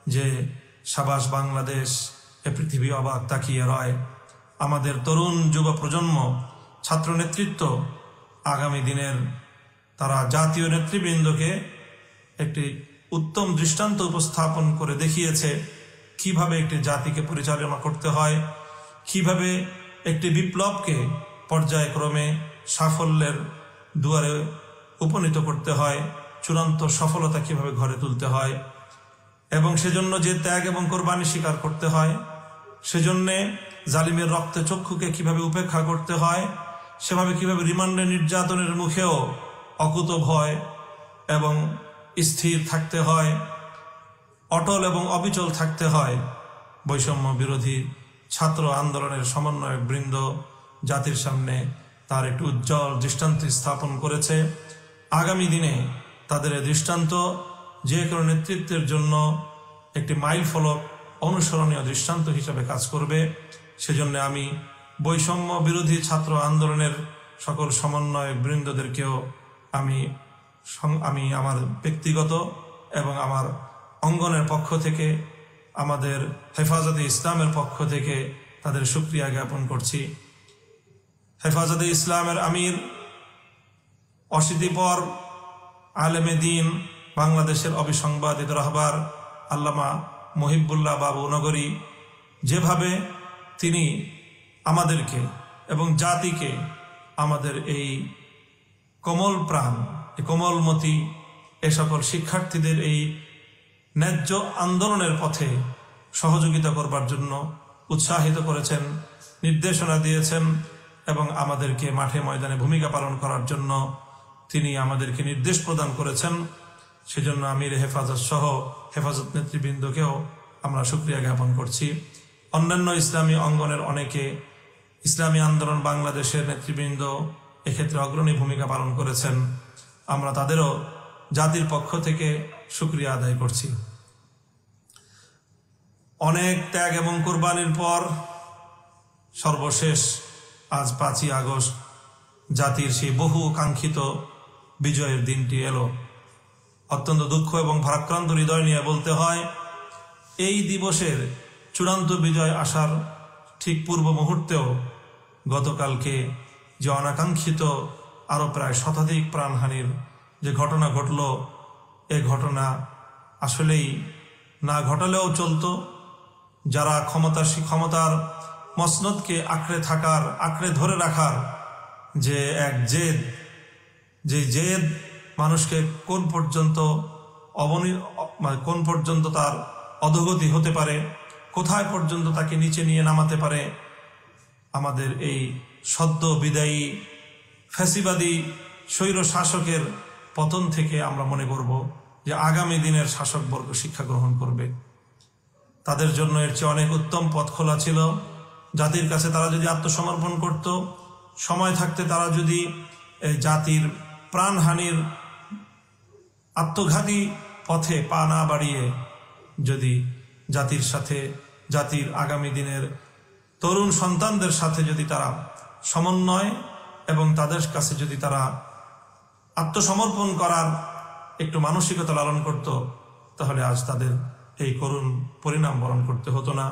যে সাবাস বাংলাদেশ, এ পৃথিবী অবাক তাকিয়ে রয়। আমাদের তরুণ যুব প্রজন্ম, ছাত্র নেতৃত্ব আগামী দিনের তারা জাতীয় নেতৃবৃন্দকে একটি উত্তম দৃষ্টান্ত উপস্থাপন করে দেখিয়েছে কিভাবে একটি জাতিকে পরিচালনা করতে হয়, কিভাবে একটি বিপ্লবকে পর্যায়ক্রমে সাফল্যের দুয়ারে উপনীত করতে হয়, চূড়ান্ত সফলতা কিভাবে ঘরে তুলতে হয়, এবং সেজন্য যে ত্যাগ এবং কোরবানি স্বীকার করতে হয়, সেজন্যে জালিমের রক্তে চক্ষুকে কিভাবে উপেক্ষা করতে হয়, সেভাবে কিভাবে রিমান্ডে নির্যাতনের মুখেও অকুত ভয় এবং স্থির থাকতে হয়, অটল এবং অবিচল থাকতে হয়। বৈষম্য বিরোধী ছাত্র আন্দোলনের সমন্বয়ক বৃন্দ জাতির সামনে তার একটি উজ্জ্বল দৃষ্টান্ত স্থাপন করেছে। আগামী দিনে তাদের এই দৃষ্টান্ত যে কোনো নেতৃত্বের জন্য একটি মাইল ফলক, অনুসরণীয় দৃষ্টান্ত হিসাবে কাজ করবে। সেজন্য আমি বৈষম্য বিরোধী ছাত্র আন্দোলনের সকল সমন্বয়ক বৃন্দদেরকেও আমি আমার ব্যক্তিগত এবং আমার অঙ্গনের পক্ষ থেকে, আমাদের হেফাজতে ইসলামের পক্ষ থেকে তাদের শুকরিয়া জ্ঞাপন করছি। হেফাজতে ইসলামের আমির, অশীতিপর আলেমে দ্বীন, বাংলাদেশের অবিসংবাদিত রাহবার আল্লামা মহিবুল্লাহ বাবু নগরী যেভাবে তিনি আমাদেরকে এবং জাতিকে, আমাদের এই কোমল প্রাণ, কোমলমতি এ সকল শিক্ষার্থীদের এই ন্যায্য আন্দোলনের পথে সহযোগিতা করবার জন্য উৎসাহিত করেছেন, নির্দেশনা দিয়েছেন এবং আমাদেরকে মাঠে ময়দানে ভূমিকা পালন করার জন্য তিনি আমাদেরকে নির্দেশ প্রদান করেছেন। সেজন্য আমির হেফাজত সহ হেফাজত নেতৃবৃন্দকেও আমরা শুকরিয়া জ্ঞাপন করছি। অন্যান্য ইসলামী অঙ্গনের অনেকে, ইসলামী আন্দোলন বাংলাদেশের নেতৃবৃন্দ এক্ষেত্রে অগ্রণী ভূমিকা পালন করেছেন। আমরা তাদেরও জাতির পক্ষ থেকে শুকরিয়া আদায় করছি। অনেক ত্যাগ এবং কোরবানির পর সর্বশেষ আজ 5ই আগস্ট জাতির সেই বহু কাঙ্ক্ষিত বিজয়ের দিনটি এলো। অত্যন্ত দুঃখ এবং ভারাক্রান্ত হৃদয় নিয়ে বলতে হয়, এই দিবসের চূড়ান্ত বিজয় আসার ঠিক পূর্ব মুহূর্তেও গতকালকে যে অনাকাঙ্ক্ষিত আরও প্রায় শতাধিক প্রাণহানির যে ঘটনা ঘটল, এ ঘটনা আসলেই না ঘটালেও চলতো। যারা ক্ষমতার মসনদকে আঁকড়ে ধরে রাখার যে এক জেদ, যে জেদ মানুষকে কোন পর্যন্ত তার অধোগতি হতে পারে, কোথায় পর্যন্ত তাকে নিচে নিয়ে নামাতে পারে, আমাদের এই সদ্য বিদায়ী ফ্যাসিবাদী স্বৈর শাসকের পতন থেকে আমরা মনে করব যে আগামী দিনের শাসকবর্গ শিক্ষা গ্রহণ করবে। তাদের জন্য এর চেয়ে অনেক উত্তম পথ খোলা ছিল। জাতির কাছে তারা যদি আত্মসমর্পণ করত, সময় থাকতে তারা যদি জাতির প্রাণহানির আত্মঘাতী পথে পা না বাড়িয়ে যদি জাতির সাথে, জাতির আগামী দিনের তরুণ সন্তানদের সাথে যদি তারা সমন্বয় এবং তাদের কাছে যদি তারা আত্মসমর্পণ করার একটু মানসিকতা লালন করত, তাহলে আজ তাদের এই করুণ পরিণাম বরণ করতে হতো না।